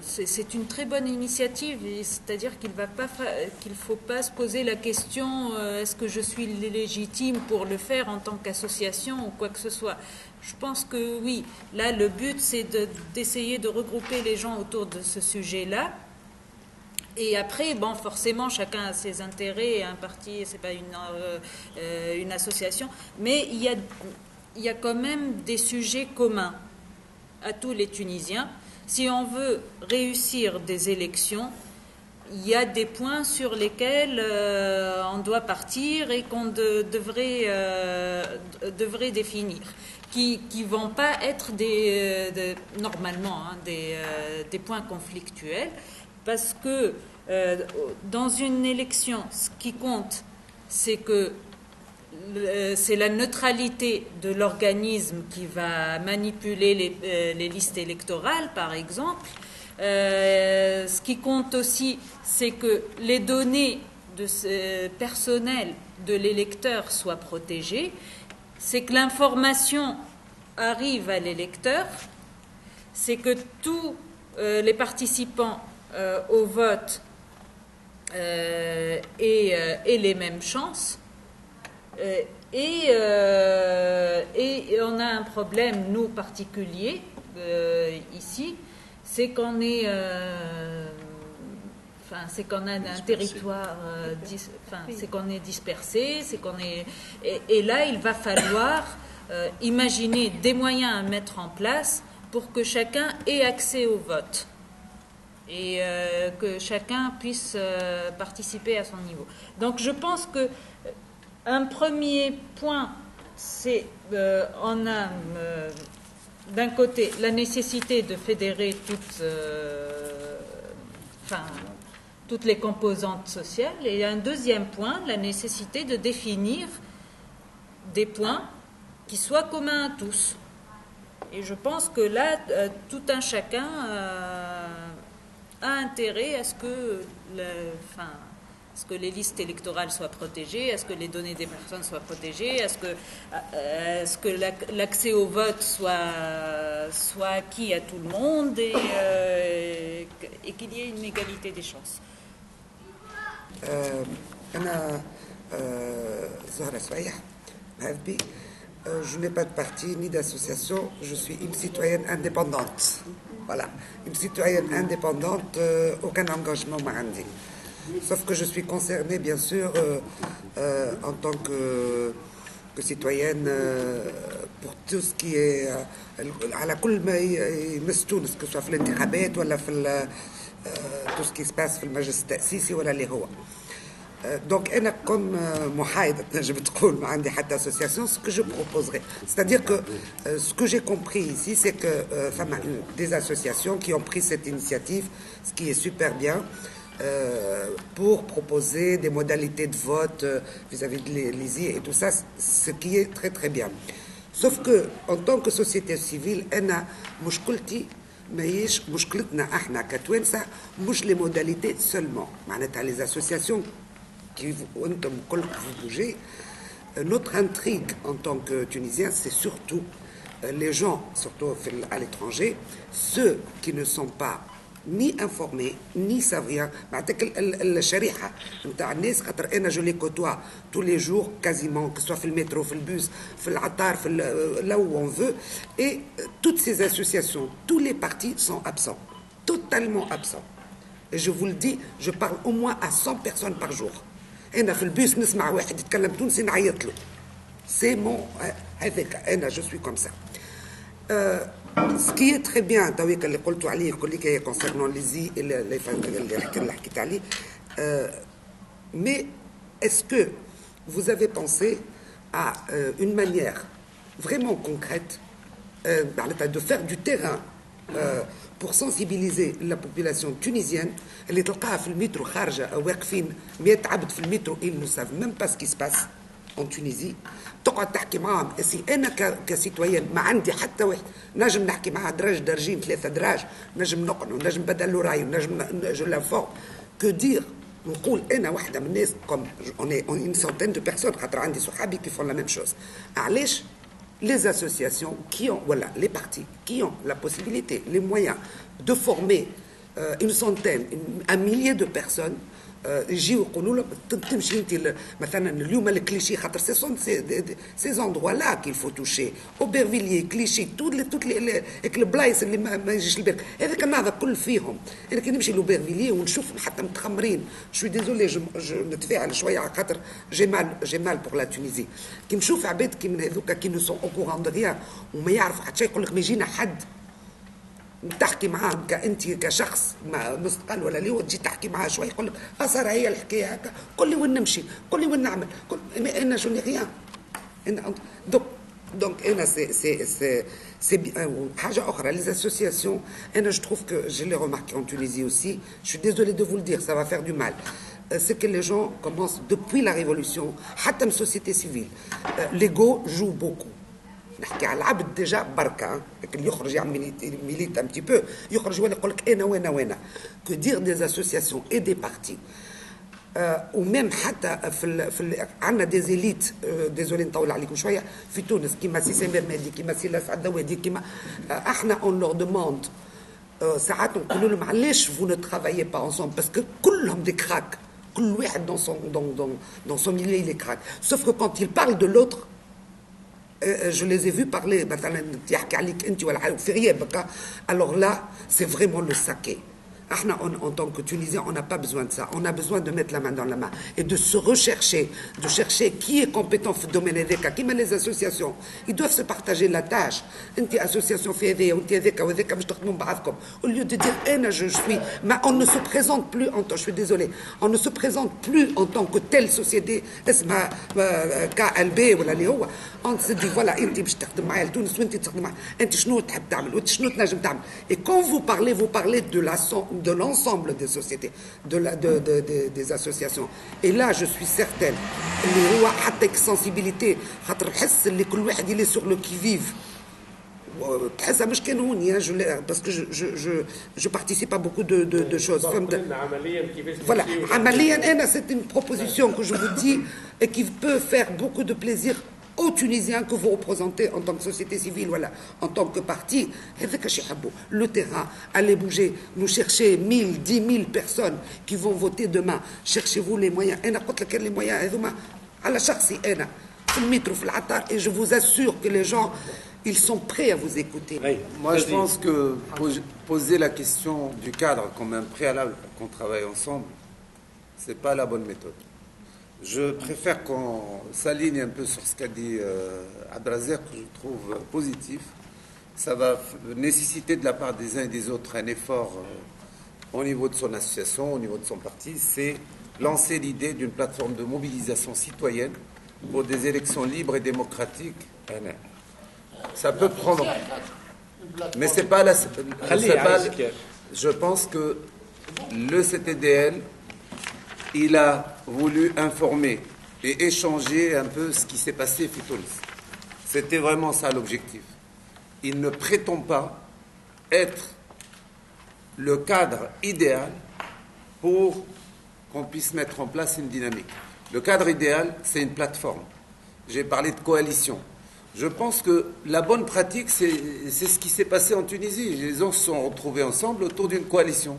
c'est une très bonne initiative. C'est-à-dire qu'il ne faut pas se poser la question est-ce que je suis légitime pour le faire en tant qu'association ou quoi que ce soit. Je pense que oui. Là, le but, c'est d'essayer de regrouper les gens autour de ce sujet-là. Et après, bon, forcément, chacun a ses intérêts. Un parti, c'est pas une association, mais il y a quand même des sujets communs à tous les Tunisiens. Si on veut réussir des élections, il y a des points sur lesquels on doit partir et qu'on devrait définir, qui vont pas être normalement des points conflictuels, parce que dans une élection, ce qui compte, c'est la neutralité de l'organisme qui va manipuler les listes électorales, par exemple. Ce qui compte aussi, c'est que les données personnelles de l'électeur soient protégées, c'est que l'information arrive à l'électeur, c'est que tous les participants au vote aient les mêmes chances. Et on a un problème, nous, particulier, ici, c'est qu'on c'est qu'on a un territoire, c'est qu'on est dispersé, et là, il va falloir imaginer des moyens à mettre en place pour que chacun ait accès au vote et que chacun puisse participer à son niveau. Donc, je pense que un premier point, c'est on a d'un côté la nécessité de fédérer toutes les composantes sociales, et un deuxième point, la nécessité de définir des points qui soient communs à tous. Et je pense que là, tout un chacun a intérêt à ce que les listes électorales soient protégées, à ce que les données des personnes soient protégées, à ce que l'accès au vote soit acquis à tout le monde et qu'il y ait une égalité des chances. أنا زهرة صبيح مهبي. Je n'ai pas de parti ni d'association, je suis une citoyenne indépendante. Voilà, une citoyenne indépendante, aucun engagement m'a rendu. Sauf que je suis concernée, bien sûr, en tant que citoyenne, pour tout ce qui est على كل ما يمس تونس، que ce soit في الانتخابات ولا في tout ce qui se passe في المجلس التأسيسي ولا اللي هو. Donc, أنا comme محايدة نجم تقول ما عندي حتى association, ce que je proposerais, c'est-à-dire que ce que j'ai compris ici, c'est que des associations qui ont pris cette initiative, ce qui est super bien, pour proposer des modalités de vote vis-à-vis de l'ISI et tout ça, ce qui est très très bien. Sauf que, en tant que société civile, أنا مشكلتي ماهيش مشكلتنا احنا كتوانسة مش les modalités seulement. معناتها les associations qui وانتم كلكم vous bougez, notre intrigue en tant que Tunisiens, c'est surtout les gens, surtout à l'étranger, ceux qui ne sont pas ni informés ni savent rien. معناتها الشريحة نتاع الناس خاطر انا je les côtoie tous les jours quasiment, que ce soit في المترو, في البus, في العطار, là où on veut, et toutes ces associations, tous les partis sont absents, totalement absents. Et je vous le dis, je parle au moins à 100 personnes par jour. انا في البus نسمع واحد يتكلم تونسي نعيط له. C'est mon هذاك انا je suis comme ça. Ce qui est très bien, اللي قلتوا عليه كل concernant les اللي حكيت عليه, mais est-ce que vous avez pensé à une manière vraiment concrète de faire du terrain pour sensibiliser la population tunisienne اللي تلقاها في المترو خارجة واقفين 100 عبد في المترو, ils ne savent même pas ce qui se passe, en Tunisie تقعد تحكي معاهم سي انا كسيتويان ما عندي حتى واحد نجم نحكي معاه درج درجين 3 دراج نجم نقنعه نجم بدل له راي نجم جو لانفورم كو دير نقول انا واحده من الناس كوم اون سونتين دو بيرسون خاطر عندي صحابي كي فون لا ميم شوز علاش les associations qui ont, voilà, les partis qui ont la possibilité, les moyens de former une centaine, un millier de personnes, يجيو يقولوا له تمشي انت مثلا اليوم الكليشي خاطر سي اندروا لا كيل فو توشي اوبرفيليي كليشي توت البلايص اللي ما يجيش البالك هذاك النهضه كل فيهم. انا كي نمشي لوبرفيليي ونشوفهم حتى متخمرين شوي ديزولي جو نتفاعل شويه على خاطر جي مال بور لا تونيزي كي نشوف عباد كي من هذوك كي نو سون او كورون دو ريان وما يعرفوا حتى شيء يقول لك ما يجينا حد تحكي معاه كأنت كشخص مستقل ولا ليه وتجي تحكي معاه شوي يقول لك صار هي الحكايه هكا قل لي وين نمشي قل لي وين نعمل انا جو ني ريان دونك انا سي حاجه اخرى les associations انا je trouve que je l'ai remarqué en Tunisie aussi je suis désolé de vous le dire ça va faire du mal c'est que les gens commencent depuis la révolution حتى من société civile l'ego joue beaucoup نحكي على العبد ديجا بركه لكن يخرج يعمل ميليت ان بتي بو يخرج يقول لك انا وانا كو دير دي اسوسياسيون اي دي بارتي وميم حتى في عندنا دي زيليت ديزولي نطول عليكم شويه في تونس كيما سي سمير مهدي كيما سي لاسعد دوادي كيما احنا اون لور دوموند ساعات نقولوا لهم علاش فو نو ترافايي با انصومبل باسكو كلهم دي كراك كل واحد dans son milieu il est crack sauf que quand il parle de l'autre je les ai vus parler مثلا يحكي عليك انت ولا في غيابك alors là c'est vraiment le saké. En tant que Tunisiens, on n'a pas besoin de ça. On a besoin de mettre la main dans la main et de se rechercher, de chercher qui est compétent dans le domaine EDECA, qui met les associations. Ils doivent se partager la tâche. Une association fait EDECA, ou EDECA, ou EDECA, au lieu de dire, je suis, mais on ne se présente plus en tant, je suis désolé, on ne se présente plus en tant que telle société, KLB, ou اللي هو, on se dit, voilà, انت باش تخدم معايا لتونس وانت تخدم معايا, انت شنو تحب تعمل, وانت شنو تنجم تعمل. Et quand vous parlez de l'ensemble des sociétés, des associations. Et là, je suis certaine, اللي هو حتى sensibilité, خاطر نحس اللي كل واحد il est sur le qui-vive. تحسها مش كانوني parce que je participe à beaucoup de choses. Voilà, عمليا أنا c'est une proposition que je vous dis et qui peut faire beaucoup de plaisir aux Tunisiens que vous représentez en tant que société civile, voilà, en tant que parti. Le terrain, allez bouger, nous chercher 1000, 10 000 personnes qui vont voter demain. Cherchez-vous les moyens. Les moyens, et je vous assure que les gens, ils sont prêts à vous écouter. Oui. Moi, je pense que poser la question du cadre comme un préalable pour qu'on travaille ensemble, c'est pas la bonne méthode. Je préfère qu'on s'aligne un peu sur ce qu'a dit Abdrazer, que je trouve positif. Ça va nécessiter de la part des uns et des autres un effort au niveau de son association, au niveau de son parti. C'est lancer l'idée d'une plateforme de mobilisation citoyenne pour des élections libres et démocratiques. Ça peut prendre... Mais c'est pas la... Je pense que le CTDL, il a voulu informer et échanger un peu ce qui s'est passé à Tunis. C'était vraiment ça l'objectif. Il ne prétend pas être le cadre idéal pour qu'on puisse mettre en place une dynamique. Le cadre idéal, c'est une plateforme. J'ai parlé de coalition. Je pense que la bonne pratique, c'est ce qui s'est passé en Tunisie. Les gens se sont retrouvés ensemble autour d'une coalition.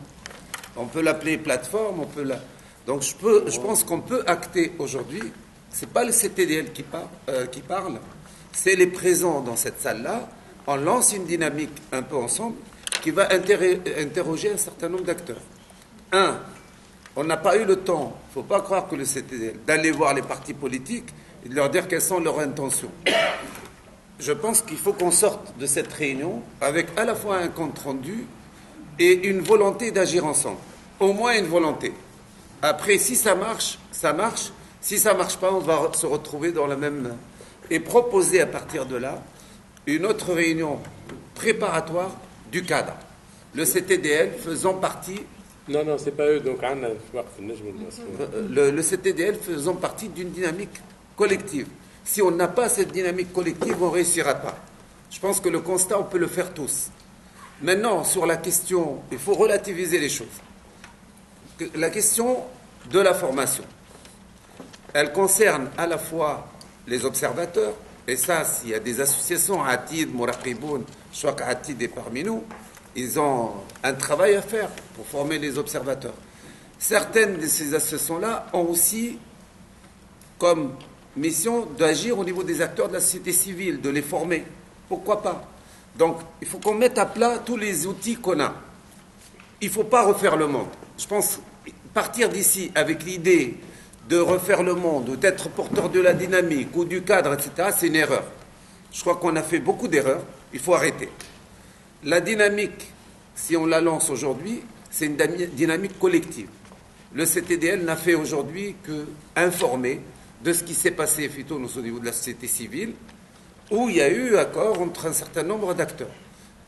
On peut l'appeler plateforme, on peut la... Donc je pense qu'on peut acter aujourd'hui, c'est pas le CTDL qui parle, c'est les présents dans cette salle-là, on lance une dynamique un peu ensemble qui va interroger un certain nombre d'acteurs. On n'a pas eu le temps, il ne faut pas croire que le CTDL, d'aller voir les partis politiques et de leur dire quelles sont leurs intentions. Je pense qu'il faut qu'on sorte de cette réunion avec à la fois un compte rendu et une volonté d'agir ensemble. Au moins une volonté. Après, si ça marche, ça marche. Si ça ne marche pas, on va se retrouver dans la même... Et proposer à partir de là une autre réunion préparatoire du cadre. Le CTDL faisant partie... Non, c'est pas eux, donc... Le CTDL faisant partie d'une dynamique collective. Si on n'a pas cette dynamique collective, on ne réussira pas. Je pense que le constat, on peut le faire tous. Maintenant, sur la question, il faut relativiser les choses. La question de la formation, elle concerne à la fois les observateurs, et ça, s'il y a des associations, Atid, Mouraqiboun, je crois qu'Atid est parmi nous, ils ont un travail à faire pour former les observateurs. Certaines de ces associations-là ont aussi comme mission d'agir au niveau des acteurs de la société civile, de les former. Pourquoi pas? Donc, il faut qu'on mette à plat tous les outils qu'on a. Il ne faut pas refaire le monde. Je pense partir d'ici avec l'idée de refaire le monde, ou d'être porteur de la dynamique, ou du cadre, etc., c'est une erreur. Je crois qu'on a fait beaucoup d'erreurs. Il faut arrêter. La dynamique, si on la lance aujourd'hui, c'est une dynamique collective. Le CTDL n'a fait aujourd'hui qu'informer de ce qui s'est passé plutôt au niveau de la société civile, où il y a eu accord entre un certain nombre d'acteurs.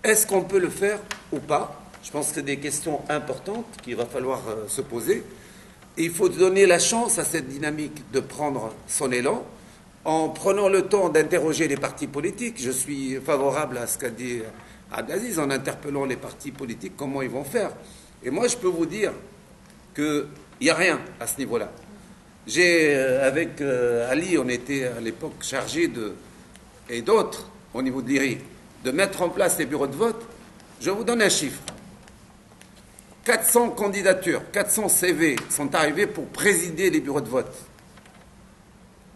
Est-ce qu'on peut le faire ou pas? Je pense que c'est des questions importantes qu'il va falloir se poser. Et il faut donner la chance à cette dynamique de prendre son élan en prenant le temps d'interroger les partis politiques. Je suis favorable à ce qu'a dit Abdelaziz en interpellant les partis politiques, comment ils vont faire. Et moi, je peux vous dire qu'il n'y a rien à ce niveau-là. Avec Ali, on était à l'époque chargé et d'autres, au niveau de l'IRI, de mettre en place les bureaux de vote. Je vous donne un chiffre. 400 candidatures, 400 CV sont arrivés pour présider les bureaux de vote.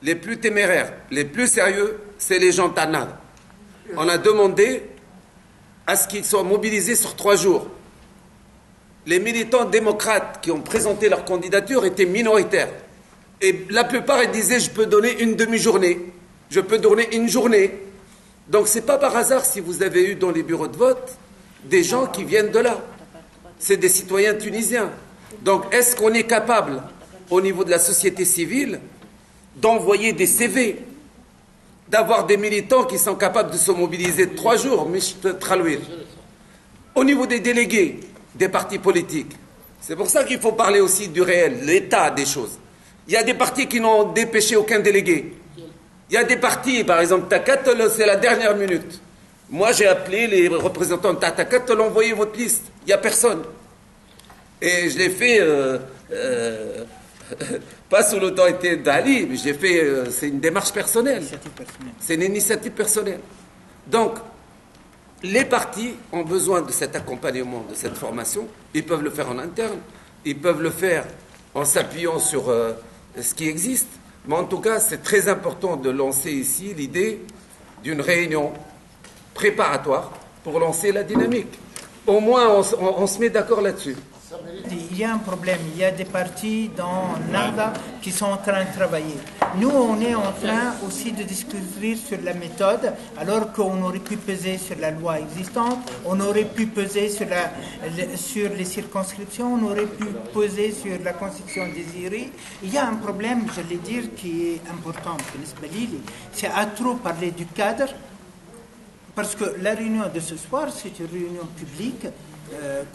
Les plus téméraires, les plus sérieux, c'est les gens TANAD. On a demandé à ce qu'ils soient mobilisés sur 3 jours. Les militants démocrates qui ont présenté leur candidature étaient minoritaires. Et la plupart, ils disaient, je peux donner une demi-journée, je peux donner une journée. Donc, ce n'est pas par hasard si vous avez eu dans les bureaux de vote des gens qui viennent de là. C'est des citoyens tunisiens. Donc, est-ce qu'on est capable, au niveau de la société civile, d'envoyer des CV, d'avoir des militants qui sont capables de se mobiliser 3 jours, au niveau des délégués des partis politiques? C'est pour ça qu'il faut parler aussi du réel, l'état des choses. Il y a des partis qui n'ont dépêché aucun délégué. Il y a des partis, par exemple, Takat, c'est la dernière minute. Moi, j'ai appelé les représentants de Takat, envoyez votre liste. Il n'y a personne. Et je l'ai fait, pas sous l'autorité d'Ali, mais j'ai fait, c'est une démarche personnelle. C'est une initiative personnelle. Donc, les partis ont besoin de cet accompagnement, de cette formation. Ils peuvent le faire en interne, ils peuvent le faire en s'appuyant sur ce qui existe. Mais en tout cas, c'est très important de lancer ici l'idée d'une réunion préparatoire pour lancer la dynamique. Au moins, on se met d'accord là-dessus. Il y a un problème. Il y a des partis dans Narda qui sont en train de travailler. Nous, on est en train aussi de discuter sur la méthode, alors qu'on aurait pu peser sur la loi existante, on aurait pu peser sur les circonscriptions, on aurait pu peser sur la constitution désirée. Il y a un problème, je vais dire, qui est important. C'est à trop parler du cadre, parce que la réunion de ce soir, c'est une réunion publique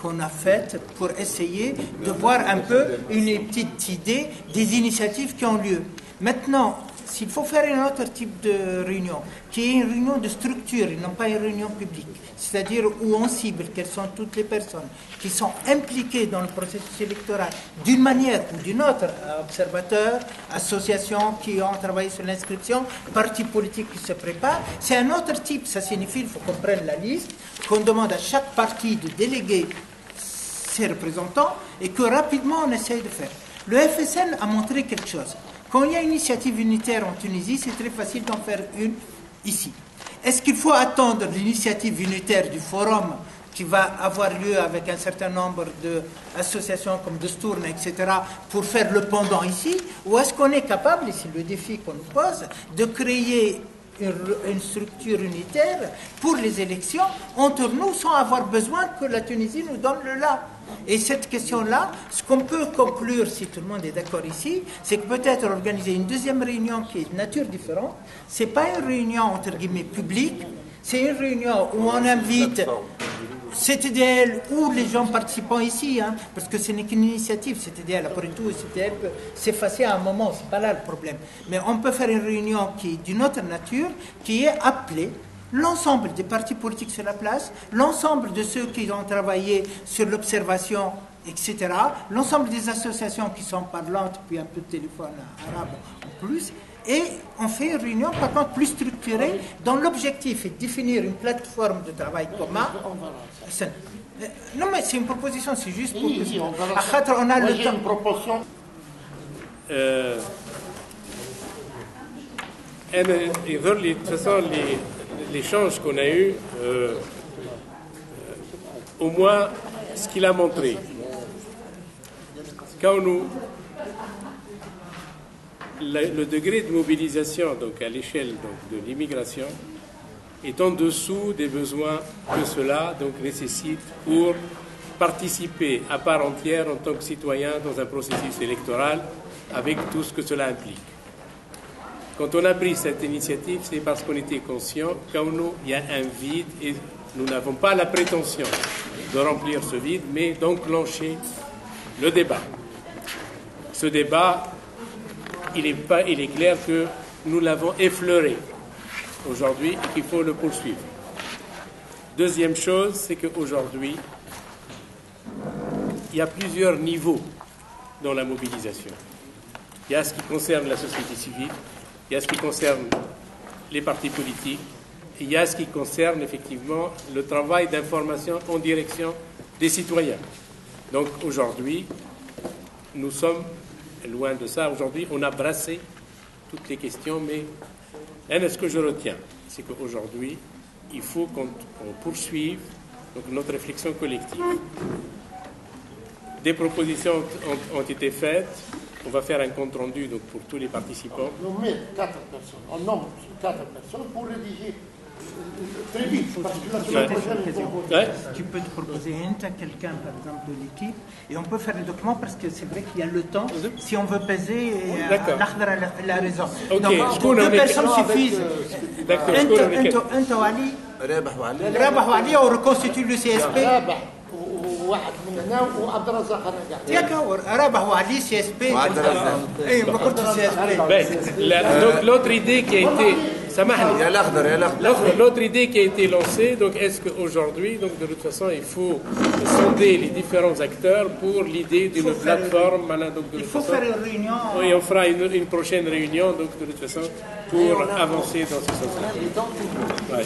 qu'on a faite pour essayer de voir un peu une petite idée des initiatives qui ont lieu. Maintenant, s'il faut faire un autre type de réunion, qui est une réunion de structure et non pas une réunion publique, c'est-à-dire où on cible quelles sont toutes les personnes qui sont impliquées dans le processus électoral d'une manière ou d'une autre, observateurs, associations qui ont travaillé sur l'inscription, partis politiques qui se préparent, c'est un autre type. Ça signifie qu'il faut qu'on prenne la liste, qu'on demande à chaque parti de déléguer ses représentants et que rapidement on essaye de faire. Le FSN a montré quelque chose. Quand il y a une initiative unitaire en Tunisie, c'est très facile d'en faire une ici. Est-ce qu'il faut attendre l'initiative unitaire du forum qui va avoir lieu avec un certain nombre d'associations comme de Stourne, etc., pour faire le pendant ici? Ou est-ce qu'on est capable, et c'est le défi qu'on nous pose, de créer une structure unitaire pour les élections entre nous sans avoir besoin que la Tunisie nous donne le là? Et cette question-là, ce qu'on peut conclure, si tout le monde est d'accord ici, c'est que peut-être organiser une deuxième réunion qui est de nature différente. C'est pas une réunion entre guillemets publique, c'est une réunion où on invite CTDL ou les gens participant ici, hein, parce que ce n'est qu'une initiative, CTDL, après tout, CTDL peut s'effacer à un moment, c'est pas là le problème. Mais on peut faire une réunion qui est d'une autre nature, qui est appelée l'ensemble des partis politiques sur la place, l'ensemble de ceux qui ont travaillé sur l'observation, etc., l'ensemble des associations qui sont parlantes, puis un peu de téléphone arabe en plus, et on fait une réunion par contre plus structurée dont l'objectif est de définir une plateforme de travail commun. Non mais c'est une proposition, c'est juste pour que on a le temps. Une proposition. De toute façon, l'échange qu'on a eu, au moins ce qu'il a montré, quand le degré de mobilisation donc à l'échelle de l'immigration est en dessous des besoins que cela donc nécessite pour participer à part entière en tant que citoyen dans un processus électoral avec tout ce que cela implique. Quand on a pris cette initiative, c'est parce qu'on était conscient qu'il y a un vide et nous n'avons pas la prétention de remplir ce vide, mais d'enclencher le débat. Ce débat, il est clair que nous l'avons effleuré aujourd'hui et qu'il faut le poursuivre. Deuxième chose, c'est qu'aujourd'hui, il y a plusieurs niveaux dans la mobilisation. Il y a ce qui concerne la société civile, il y a ce qui concerne les partis politiques, et il y a ce qui concerne effectivement le travail d'information en direction des citoyens. Donc aujourd'hui, nous sommes loin de ça. Aujourd'hui, on a brassé toutes les questions, mais ce que je retiens, c'est qu'aujourd'hui, il faut qu'on poursuive donc, notre réflexion collective. Des propositions ont été faites. On va faire un compte rendu donc, pour tous les participants. On met 4 personnes. On nomme 4 personnes pour rédiger très vite. Parce que la semaine prochaine, tu peux te proposer quelqu'un, par exemple, de l'équipe, et on peut faire le document parce que c'est vrai qu'il y a le temps. Si on veut peser, l'Akhdar a la raison. Okay. Donc, 2 personnes suffisent. Un Wali, Rabah Wali, on reconstitue le CSP. واحد من هنا وعبد الرزاق رجع رابح وعلي سي اس بي اي ما كنت سي اس بي. L'autre idée qui a été l'autre idée qui a été lancée, donc est-ce qu'aujourd'hui, donc de toute façon, il faut sonder les différents acteurs pour l'idée d'une plateforme. Donc, il faut faire une réunion. Oui, on fera une prochaine réunion, donc de toute façon, pour avancer dans ce sens-là. Ouais.